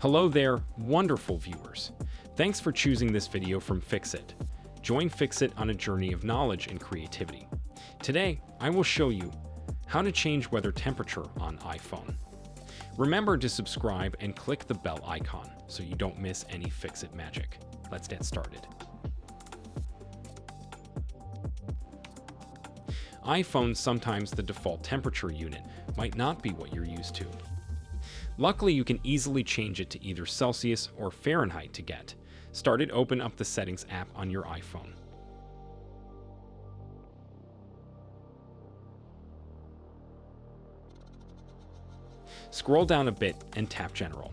Hello there, wonderful viewers. Thanks for choosing this video from Fixit. Join Fixit on a journey of knowledge and creativity. Today, I will show you how to change weather temperature on iPhone. Remember to subscribe and click the bell icon so you don't miss any Fixit magic. Let's get started. iPhone, sometimes the default temperature unit might not be what you're used to. Luckily, you can easily change it to either Celsius or Fahrenheit to get started. Open up the Settings app on your iPhone. Scroll down a bit and tap General.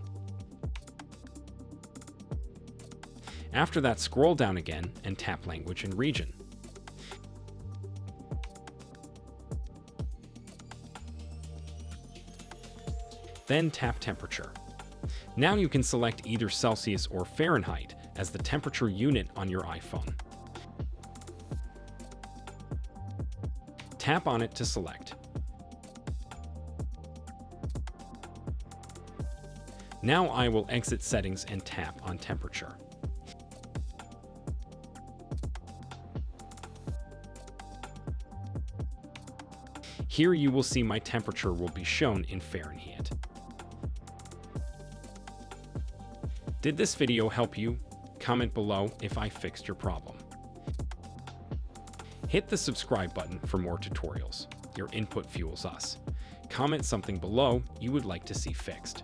After that, scroll down again and tap Language and Region. Then tap Temperature. Now you can select either Celsius or Fahrenheit as the temperature unit on your iPhone. Tap on it to select. Now I will exit Settings and tap on Temperature. Here you will see my temperature will be shown in Fahrenheit. Did this video help you? Comment below if I fixed your problem. Hit the subscribe button for more tutorials. Your input fuels us. Comment something below you would like to see fixed.